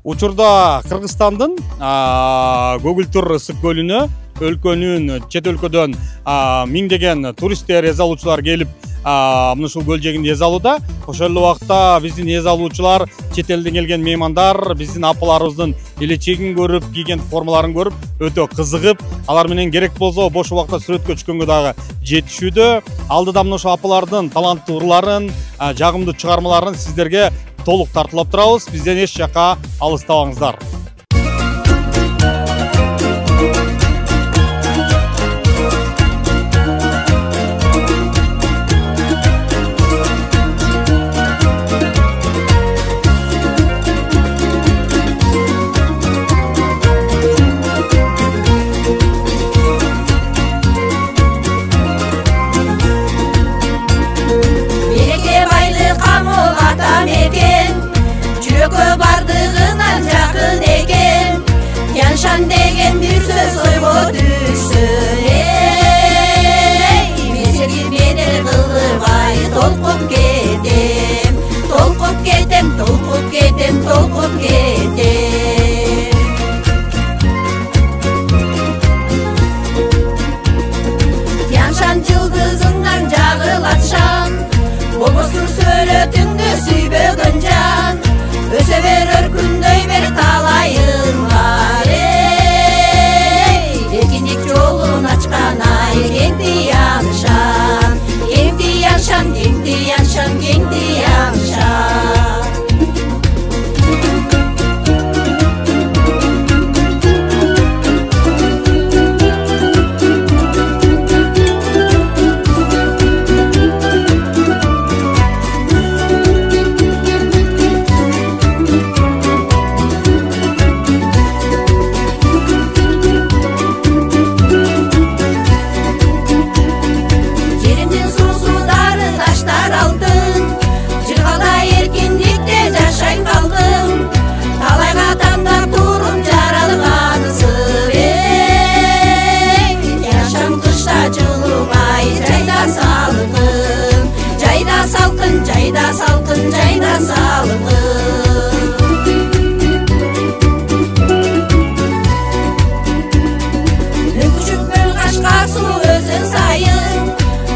Учурда Кыргызстандын көгүлтүр ысык көлүнө өлкөнүн чет өлкөдөн миңдеген туристтер, эз алуучулар келип мына ушул көл жээгинде эз алууда. Ошол эле убакта биздин эз алуучулар, чет элден келген меймандар биздин апаларыбыздын элечегин көрүп, кийген формаларын көрүп өтө кызыгып, алар менен керек болсо бош убакта сүрөткө түшкөнгө дагы жетишүүдө. Алдыда мына ошо апалардын таланттуу ырларын, жагымдуу чыгармаларын сиздерге толук тартуулап турабыз. Бизден эч жака алыстабаңыздар. Бардығынан жақын екен, Яншан деген бір сөз ойға түсір. Меселгер бедер қылғырбай, толқып кетем, толқып кетем, толқып кетем, толқып кетем. Яншан жылдызыңнан жағылатшан, болмыстыр сөйлетіңді сүйбөгін жан. Өсе берер күндөй бер талайын бар. Эркиндик жолун ачкан ай, кеңди Яншан, кеңди Яншан, кеңди Яншан, кеңди Яншан. Жайда салқын, жайда салқын. Күшік бөл қашқа су өзің сайын,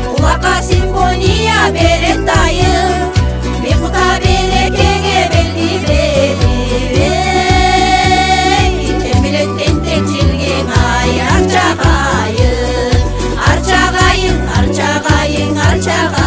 құлаққа симфония берет дайын. Бекұта берекеге белді белді. Термелеттен тек желген ай, арчағайын, арчағайын, арчағайын, арчағайын.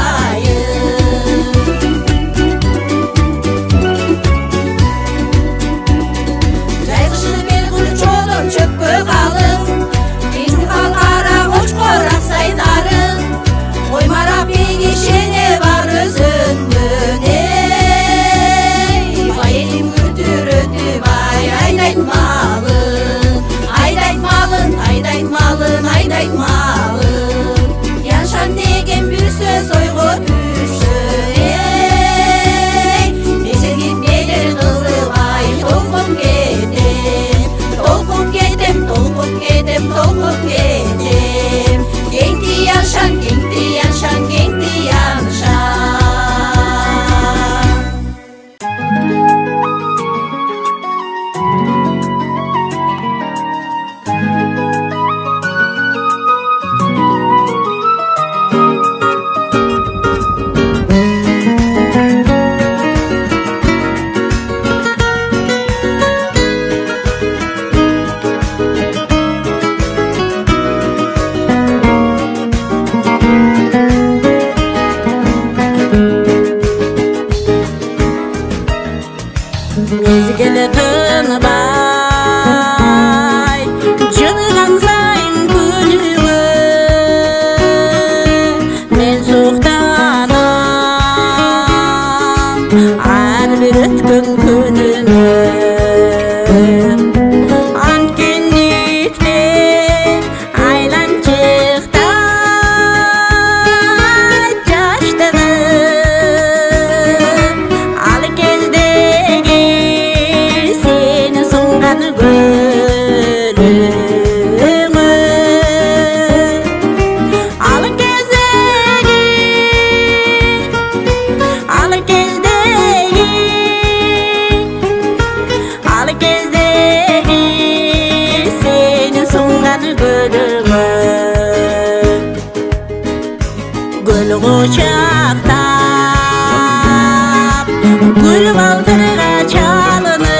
балтырга чалынып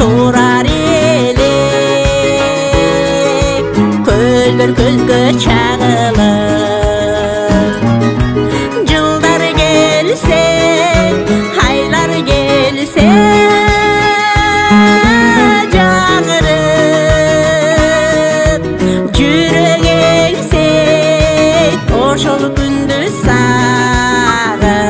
турар элек көздөр көзгө чагылып жылдар келсе айлар келсе жагырып жүрөк эгсек ошол күндү сагынып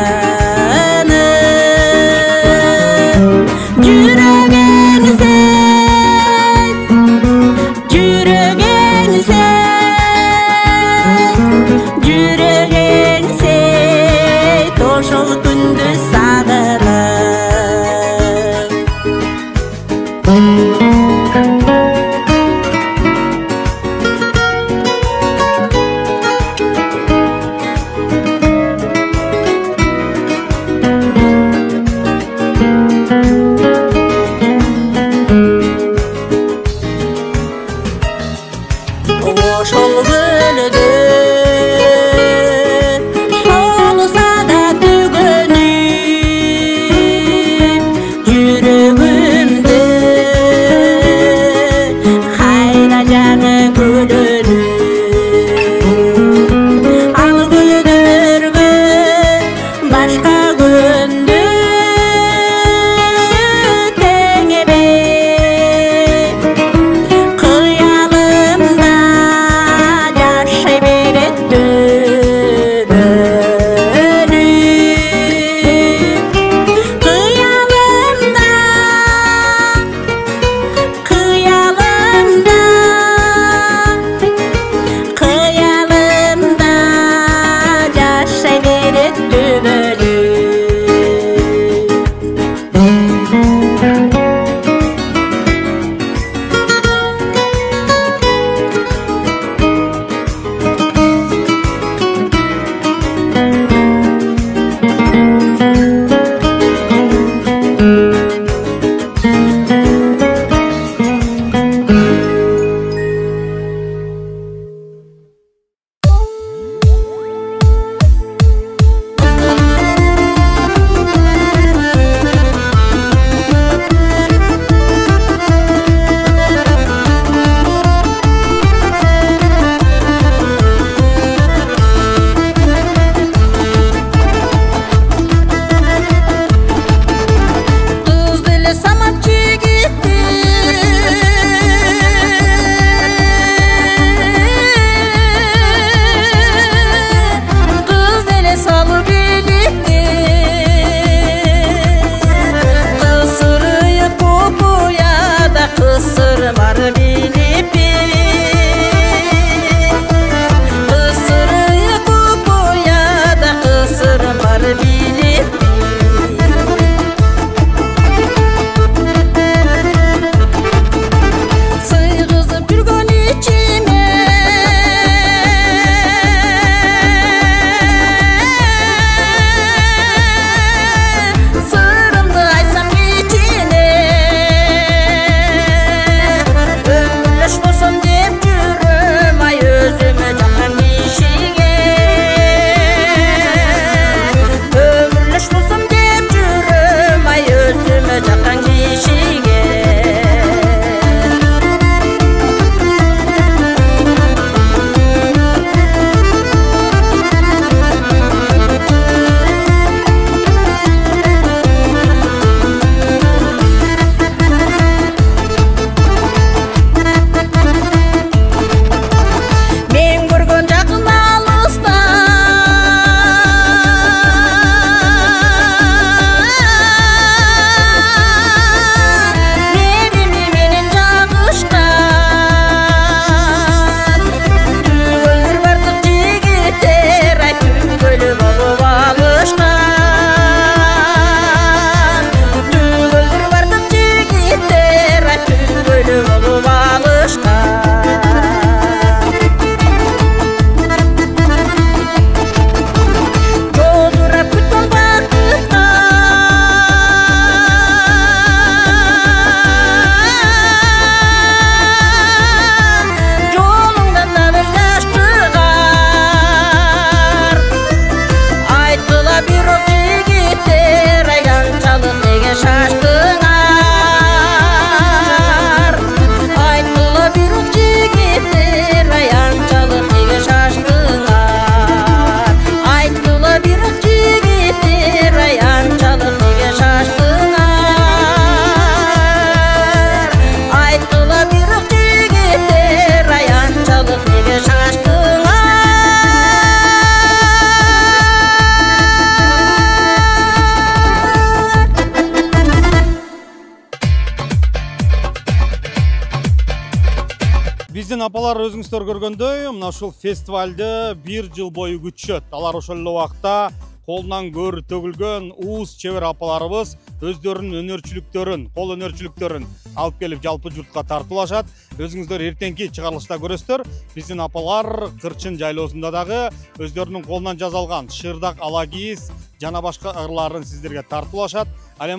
Биздин апалар өзүңүздөр көргөндөй, мына ушул фестивалды 1 жыл бою күтүшөт. Алар ошол эле убакта колунан көр төгүлгөн уус чебер апаларыбыз өздөрүнүн өнөрчүлүктөрүн, кол өнөрчүлүктөрүн алып келип жалпы журтка тартуулашат. Өзүңүздөр эртеңки чыгарылышта көрөсүздөр. Биздин апалар Кырчын жайлоосунда дагы өздөрүнүн колунан жасалган шырдак, ала кийиз жана башка ырларын сиздерге тартуулашат. Ал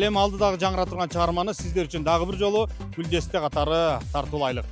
эми алдыдагы жаңыра турган чыгарманы сиздер үчүн дагы бир жолу Гүлдесте катары тартуулайлык.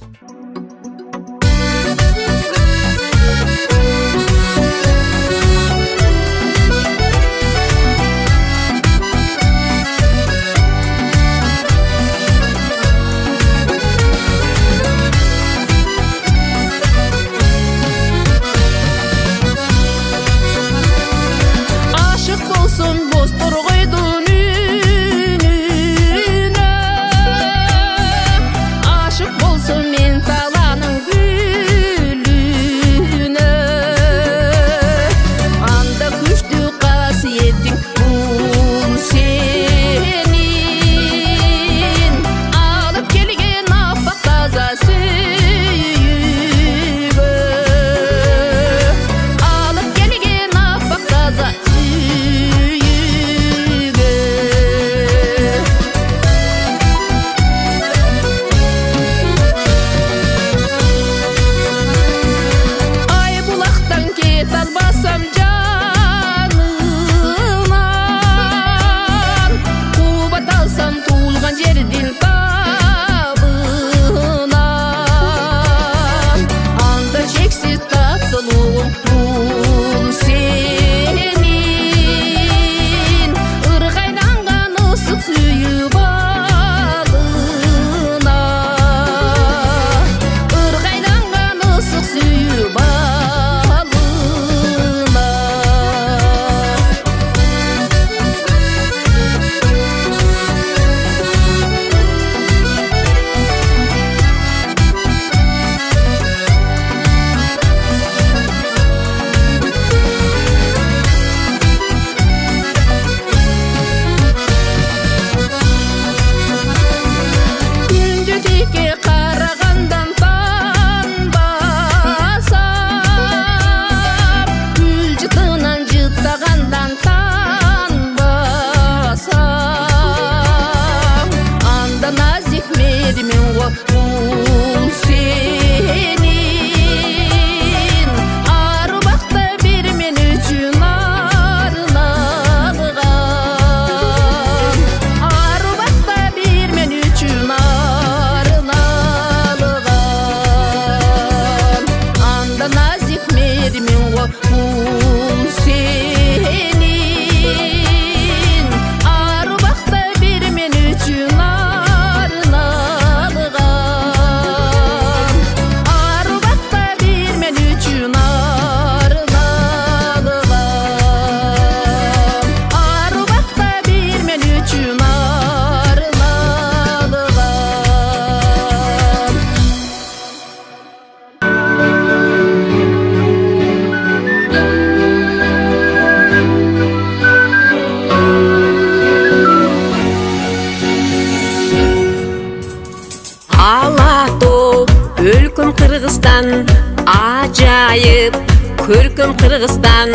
Кыргызстан ажайып көркөм Кыргызстан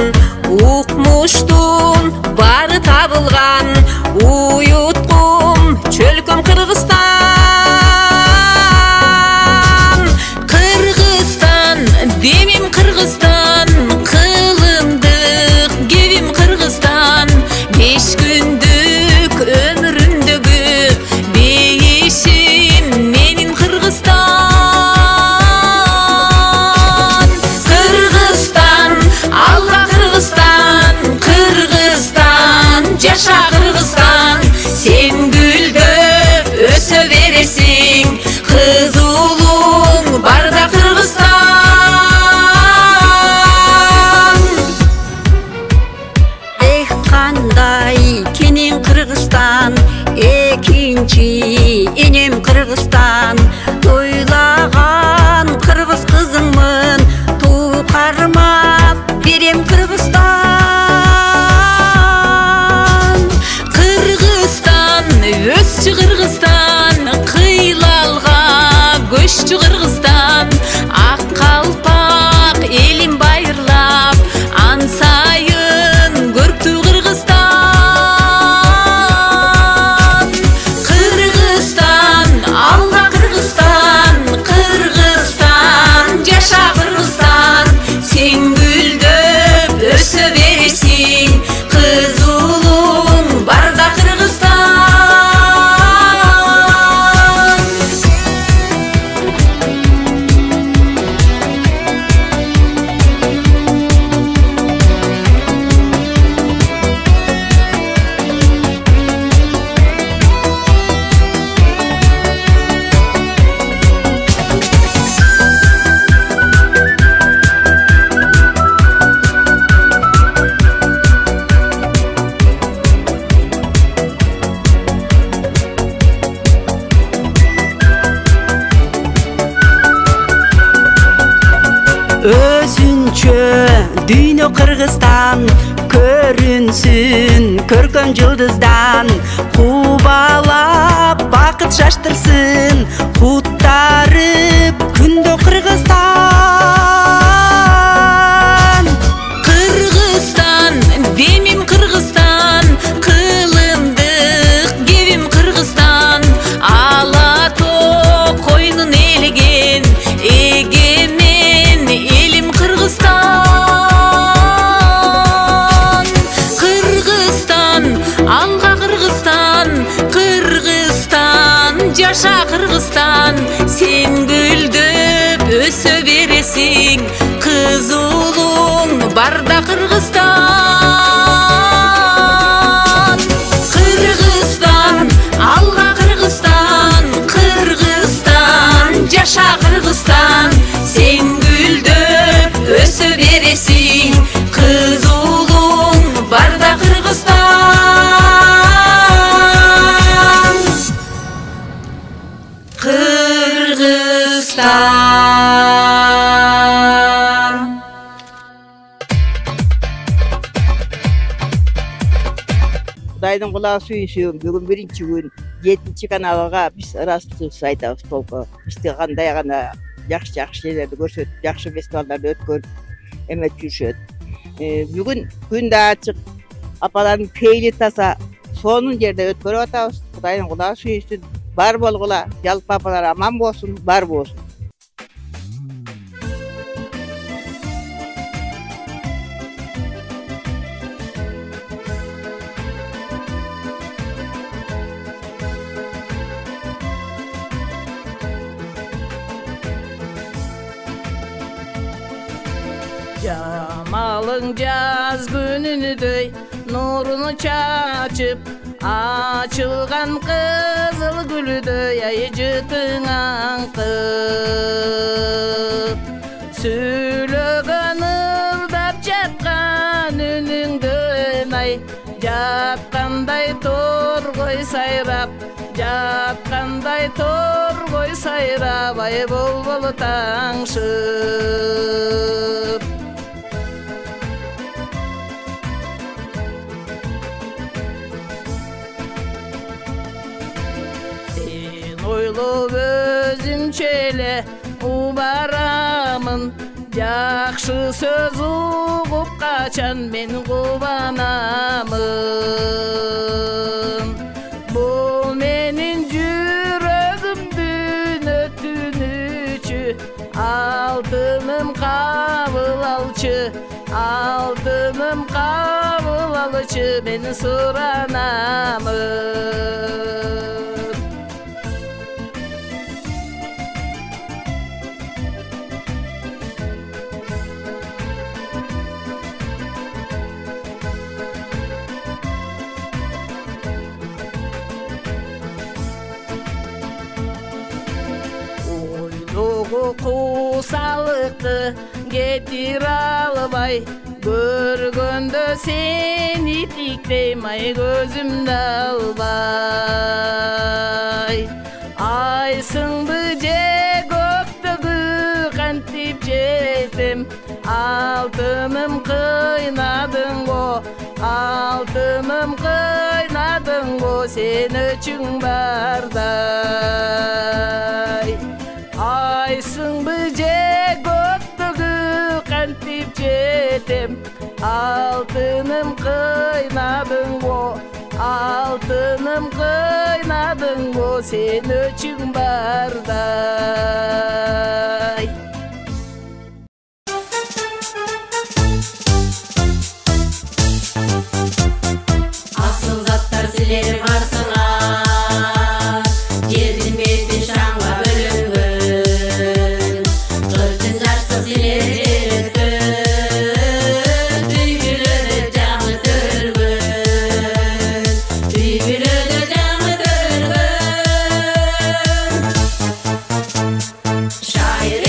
укмуштун бары табылган уюткум чөлкөм Кыргызстан. Кыргызстан демим Кыргызстан, кылымдык кебим Кыргызстан, 5 күндүк өмүрүмдөгү бейишим менин Кыргызстан. Жаша Кыргызстан, сен гүлдөп өсө бересиң, кыз улуң барда Кыргызстан. Эх, кандай кенен Кыргызстан, экинчи энем Кыргызстан, тойлаған кыргыз кызыңмын, туу кармап берем Кыргызстан. Өсчү Кыргызстан, кыйлалга көч көрчү Кыргызстан, ак калпак элим байырлап, ансайын көрктү Кыргызстан. Кыргызстан, алга Кыргызстан, Кыргызстан, жаша Кыргызстан, сен гүлдөп өсө бересиң, кыз улуң барда Кыргызстан. Өзүнчө дүйнө Кыргызстан, көрүнсүн көркөм жылдыздан, кубалап бакыт шаштырсын, куттарып күндө Кыргызстан. Кыргызстан, демим Кыргызстан, кылымдык кебим Кыргызстан, ала тоо койнун элген, эгемен элим Кыргызстан. Кыргызстан, алга Кыргызстан, Кыргызстан, жаша Кыргызстан, сен гүлдөп өсө бересиң, кыз улуң барда Кыргызстан. Кыргызстан, алга Кыргызстан, Кыргызстан, жаша Кыргызстан, сен гүлдөп өсө бересиң, кыз улуң барда Кыргызстан. Кыргызстан. Кудайдын кулагы сүйүнсүн, бүгүн 1-күн 7 каналга биз ырастык айтабыз толко. Бизде кандай гана жакшы жерлерди көрсөтүп, жакшы фестивалдарды өткөрүп эмет жүрүшөт. Бүгүн күн да ачык, апалардын пейили таза, сонун жерде өткөрүп атабыз. Кудайдын кулагы сүйүнсүн, бар болгула, жалпы апалар аман болсун, бар болсун. Jamalın jaz gününüдөй нурunu чачып, açılgan kızıl gülüдөй ayıcıtın аңкып. Сүйлөгөн ылдап жаткан үнүңдөн ай, жаткандай торгой сайрап, жаткандай торгой сайрап, ай болболу таңшып. Ойлоп өзүмчө эле убарамын, жакшы сөз угуп качан мен кубанамын. Бул менин жүрөгүмдүн өтүнүчү, алтыным кабыл алчы, алтыным кабыл алчы, мен суранамын. Кусалыкты кетире албай, көргөндө сени тиктейм ай көзүмдө албай. Айсыңды же көктөгү кантип жетем, алтыным кыйнадың го, алтыным кыйнадың го, сен өчүң бардай. Altınım kıynadın go, altınım kıynadın go, sen üçün barday. Asıl zatlar silerim varsınlar, yerin betin şanla bölüngün, kırçın yaşlı silerim ötkün, tüygülöde canı törgün, tüygülöde canı törgün. Şair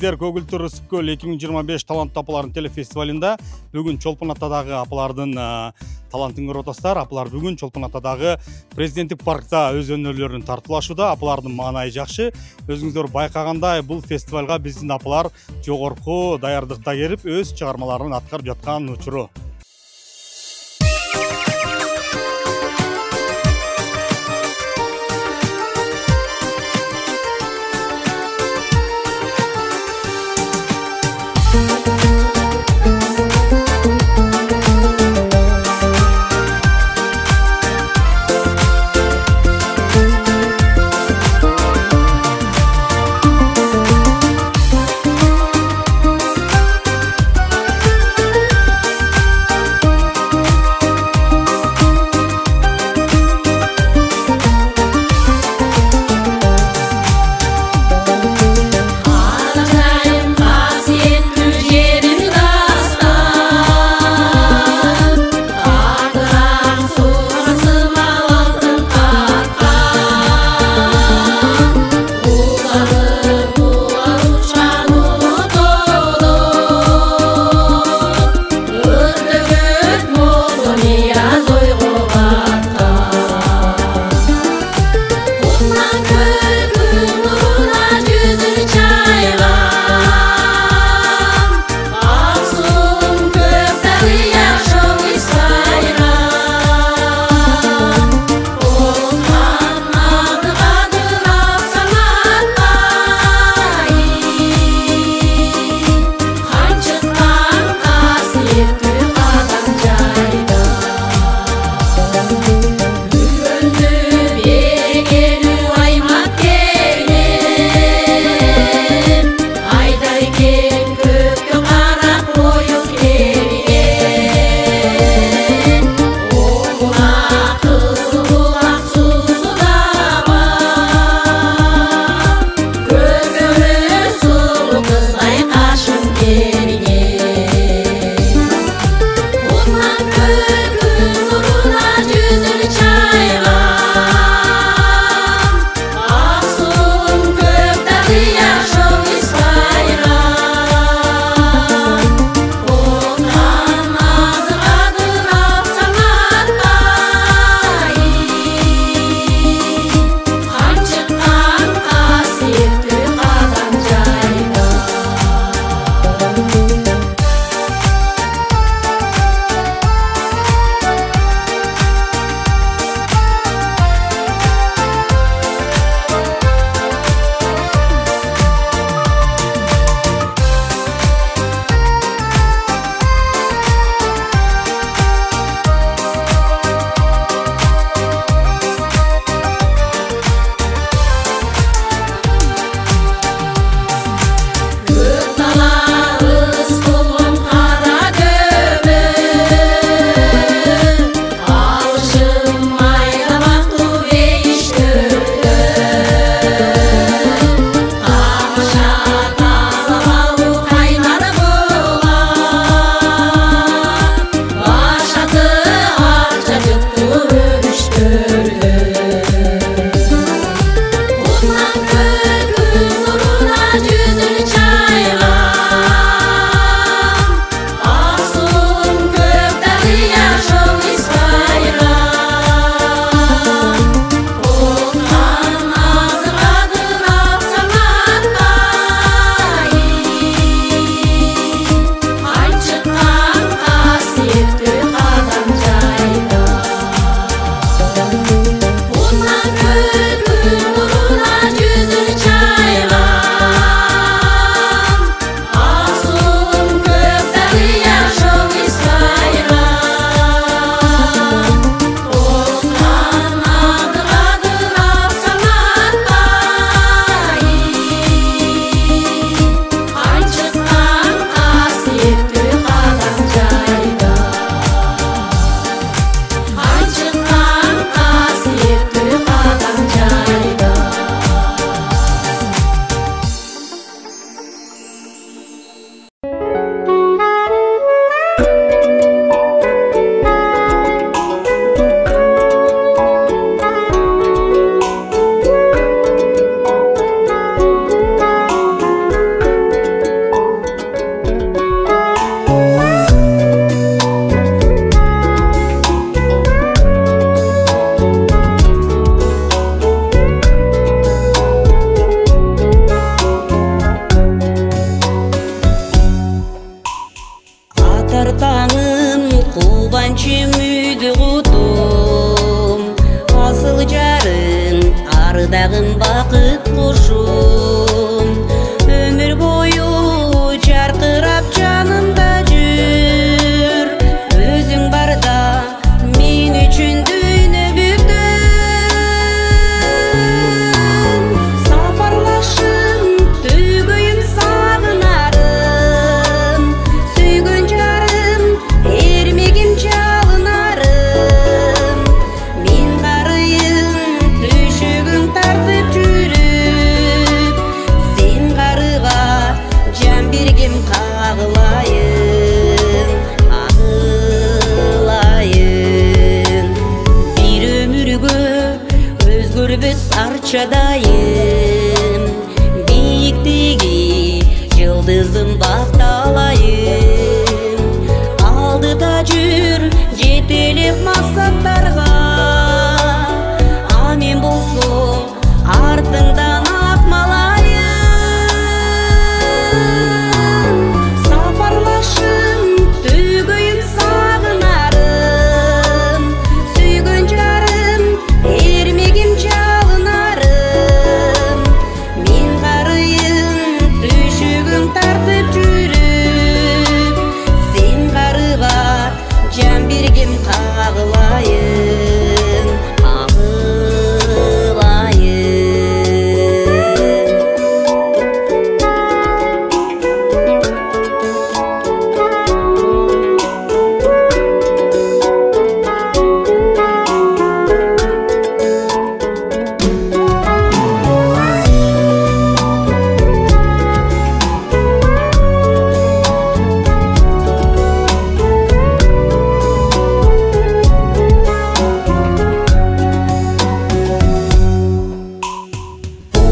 сиздер Көгүлтүр ысык көл 2025 таланттуу апалардын телефестивалында бүгүн Чолпон Атадагы апалардын талантын көрүп атасыздар. Апалар бүгүн Чолпон Атадагы президенттик паркта өз өнөрлөрүн тартуулашууда. Апалардын маанайы жакшы. Өзүңүздөр байкагандай, бул фестивалга биздин апалар жогорку даярдыкта келип өз чыгармаларын аткарып жаткан учуру. Атар таңым кубанчы мүйдү кутум, асыл жарым ардагым бакыт кошум. Өмүр бою жаркырап жанымда жүр, өзүң барда мен үчүн дүйнө бүттүм. Сапарлашым төгөйүм сагынарым, сүйгөн жарым эрмегим жалынарым. Мен карыйым түшүгүң тартып жүрүп, сен карыга жан бергем кагылайын, агылайын. Бир өмүргө өзгөрбөс арчадайым, бийиктиги жылдызым бакталайын. Алдыда жүр жетелеп максаттарга, а мен болсо артыңдан атмалайын. Сапарлашым төгөйүм сагынарым, сүйгөн жарым эрмегим жалынарым. Мен карыйым түшүгүң тартып жүрүп, сен карыга жан бергем кагылайын, агылайын.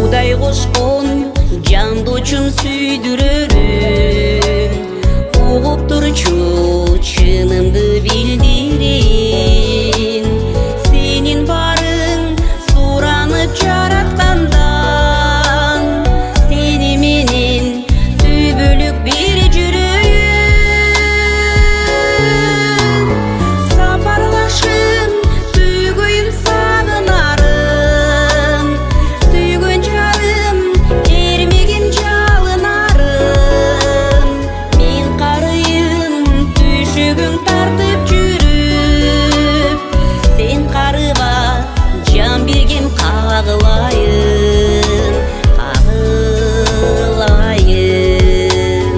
Удай кошкон жандучум сүйдүрөрүм, угуп турчу чынымды билдирин. Сенин барың суранып жараткандан, сени менен түбөлүк бир жүрөйүм. Сапарлашым төгөйүм сагынарым, сүйгөн жарым эрмегим жалынарым. Мен карыйым түшүгүң тартып жүрүп, сен карыга жан бергем кагылайын, агылайын.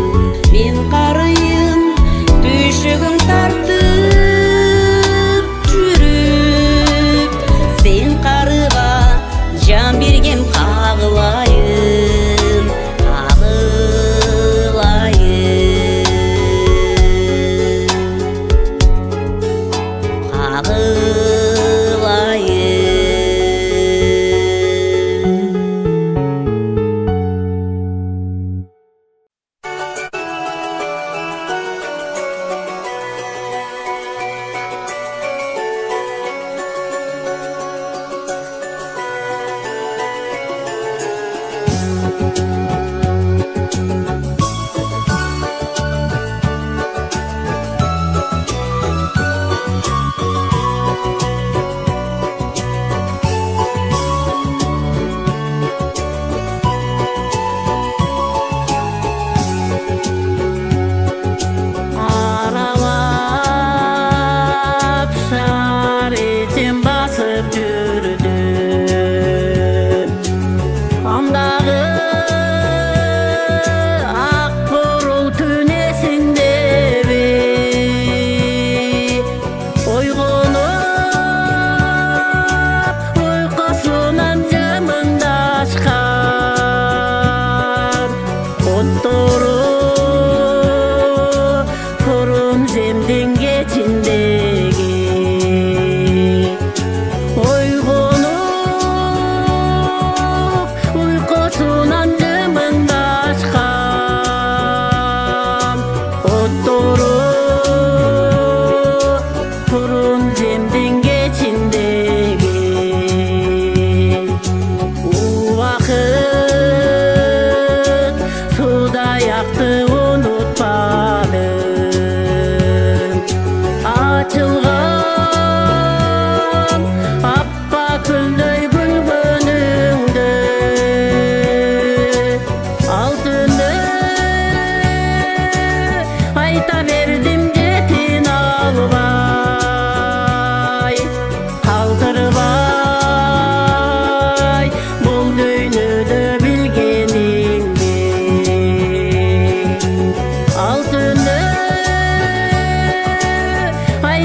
Мен карыйым түшүгүң тартып жүрүп, сен карыга жан бергем кагылайын, аяқты ұнытпады.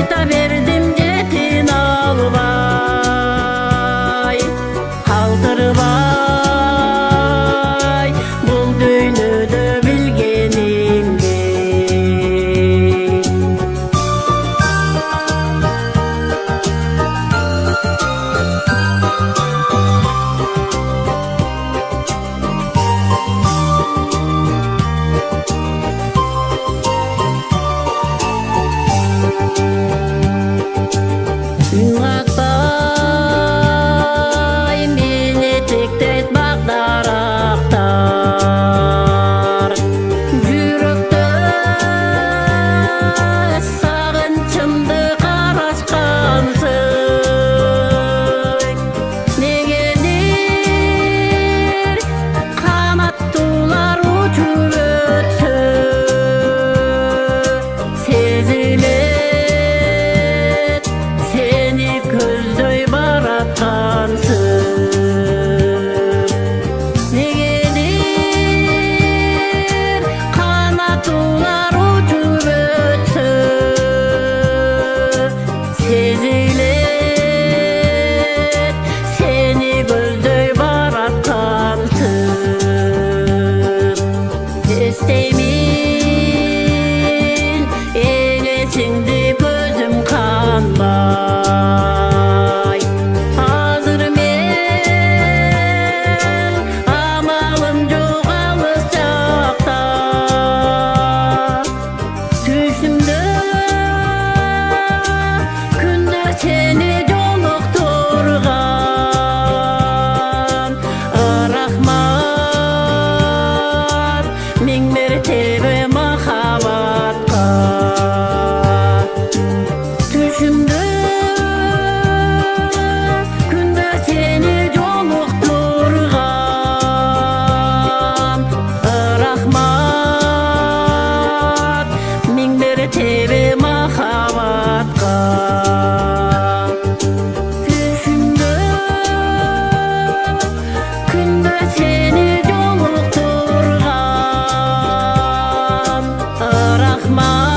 айта бердим жетин албай калтырбай бул дүйнөдө билгенимди Күн какпай мени тектейт бакдарактар жүрөктө сагынчымды карачкансың негедир канаттуулар учуп өтсө сезилет сени көздөй бараткансың негедир канаттуулар учуп өтсө сезилет сени көздөй бараткансың эстеймин элесиңди көзүм канбай азыр мен амалым жок алыс жакта түшүмдө күндө сени жолуктурган рахмат миң мертебе махабатка түшүмдө күндө сени жолуктурган рахмат миң мертебе махабатка түшүмдө күндө сени жолуктурган рахмат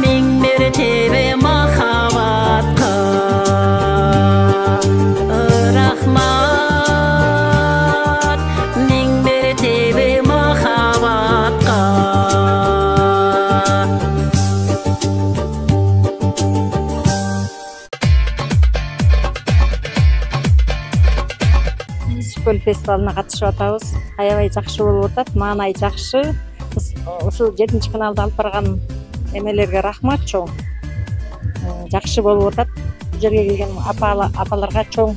миң мертебе махабатка рахмат миң мертебе махабатка Көл фестивалына катышып атабыз. Аябай жакшы болуп атат, маанай жакшы. Ушул 7 каналда алып барган эмелерге рахмат чоң. Жакшы болуп атат. Бул жерге келген апаларга чоң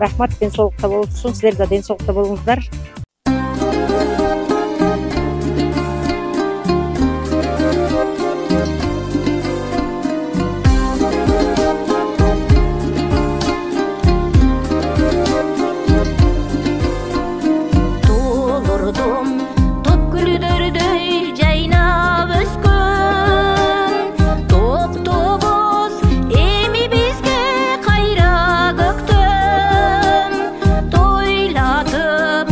рахмат, ден соолукта болсун. Силер да ден соолукта болуңуздар. Туурдум топ гүлдөрдөй жайнап өскөн топ-тобуз эми бизге кайра көктөм тойлатып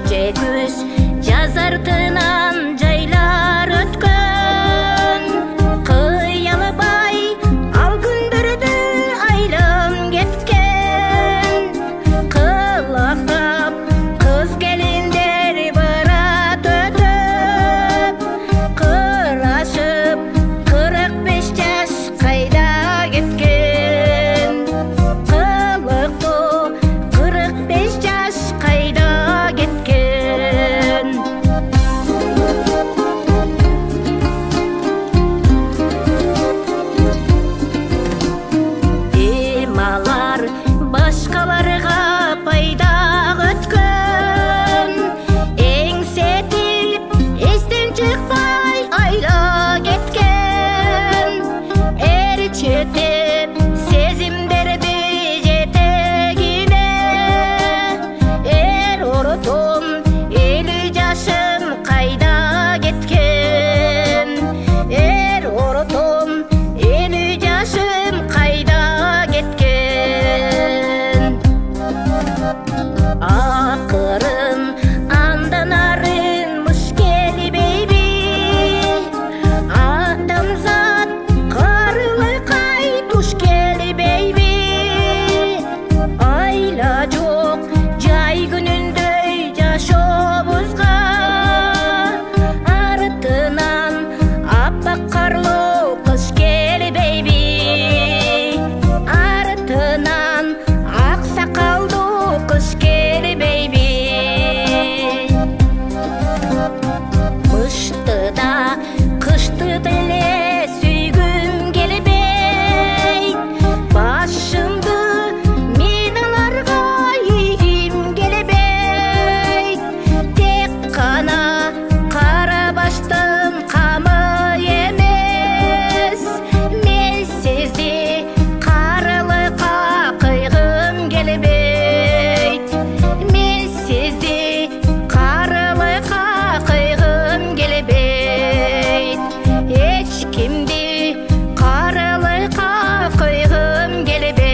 жетүүс жаз артынан жайлар өткөн кыялбай ал күндөрдү айлам кеткен кылактап кыз келиндер барат өтөп кырашып 45 жаш кайда кеткен кылыктуу 45 жаш кайда кеткен эмалар башкаларга пайда өткөн эңсетип эстен чыкпай айла кеткен эр четип сезимдерди жетегине эр оротум 50 жашым кайда кеткен эр оротум 50 жашым кайда кеткен акырын андан арын мышкели бейби адамзат карылы кай туш кели бейби айла жок жай күнүндөй жашообузга артынан аппак карлуу кыш кели бейби артынан ак сакалдуу кыш кели бейби мышты да кышты деле сүйгүм келбей башымды мен аларга ийгим келбей тек кана кара баштын камы эмес мен сизди карылыкка кыйгым келбейт мен сизди карылыкка кыйгым келбейт эч кимди карылыкка кыйгым келбейт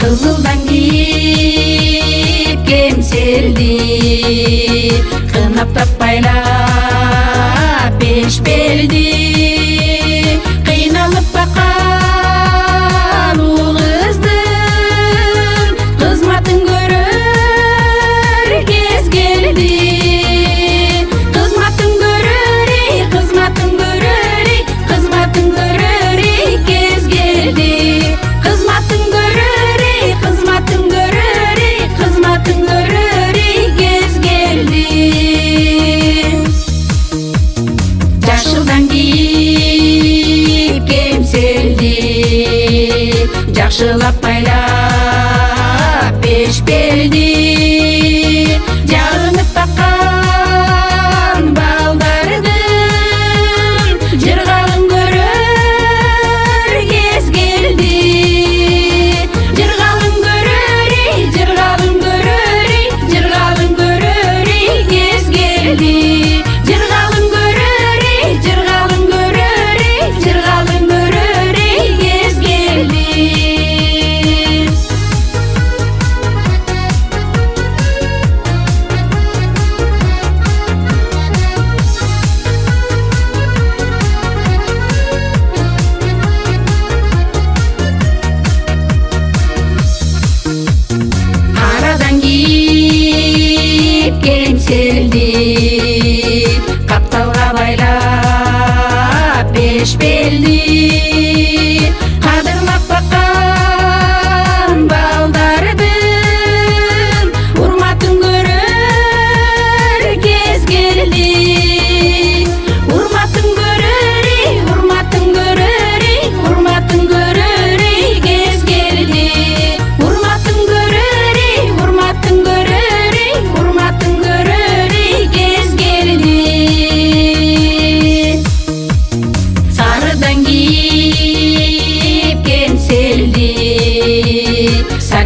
Кызылдан кийип кемселди кынап таппайлап беш белди кыйналып баккан ул кыздын кызматын көрөр кез келди кызматын көрөр кызматын көрөр кызматын көрөр кез келди кызматын көрөр кызматын көрөр кызматын көрөр кез келди жашылдан кийип кемселди жакшылап байлап беш белди жагынып баккан балдардын жыргалын көрөр кез келди жыргалын көрөр жыргалын көрөр жыргалын көрөр кез келди жыргалын көрөр жыргалын көрөр жыргалын көрөр кез келди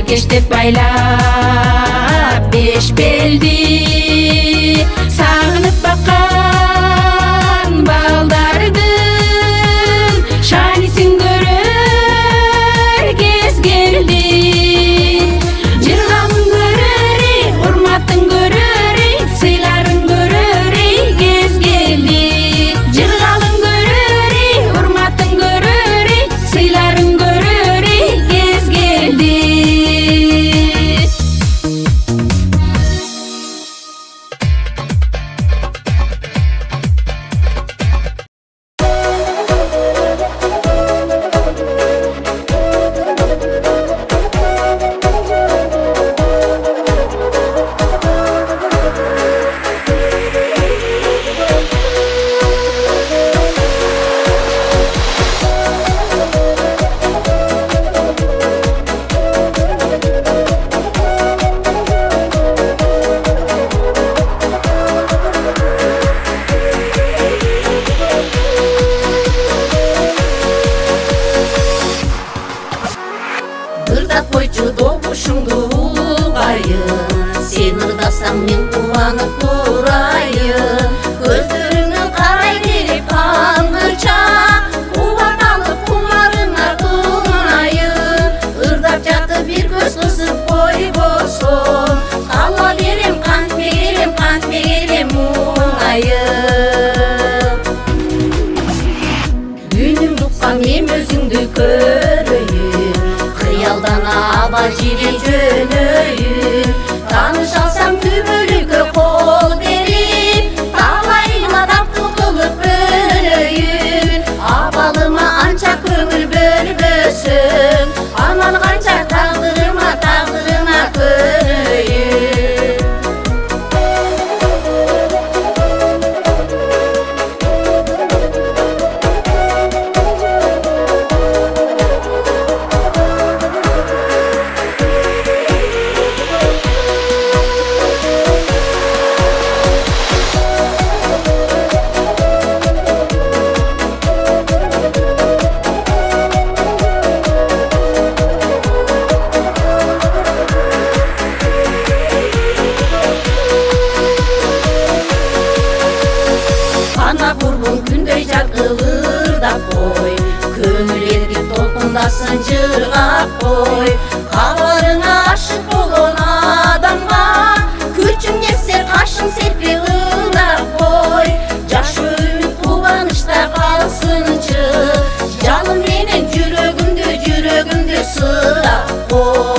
кештеп байлап беш белди сагынып баккан балдардын шанисин көрөр кез келди жыргалын көрөр урматын көрөр сыйларын көрөр кез келди жыргалын көрөр урматын көрөр сыйларын көрөр кез келди Ырдап койчу добушуңду улугайын сен ырдасаң мен кубанып турайын көздөрүңө карай берип калгынча кубаталып кумарыңа тунайын ырдап жатып бир көз кызып койбосом кала берем кантпегелем муңайып үнүң уккан эм өзүңдү көрөйүн кыялдан аба жире жөнөйүн тааныш алсам түбөлүккө кол берип талайына таптыл кылып бөлөйүн абалыма анча көңүл бөлбөсөң анан канча тагдырыма көнөйүн ана бурбун күндөй жаркыл ырдап кой көңүл эркип толкундасын жыргап кой кабарыңа ашык болгон адамга күчүң жетсе кашың серпи ыңдап кой жашы үмүт кубанычта калсынчы жалын менен жүрөгүмдү сыйлап кой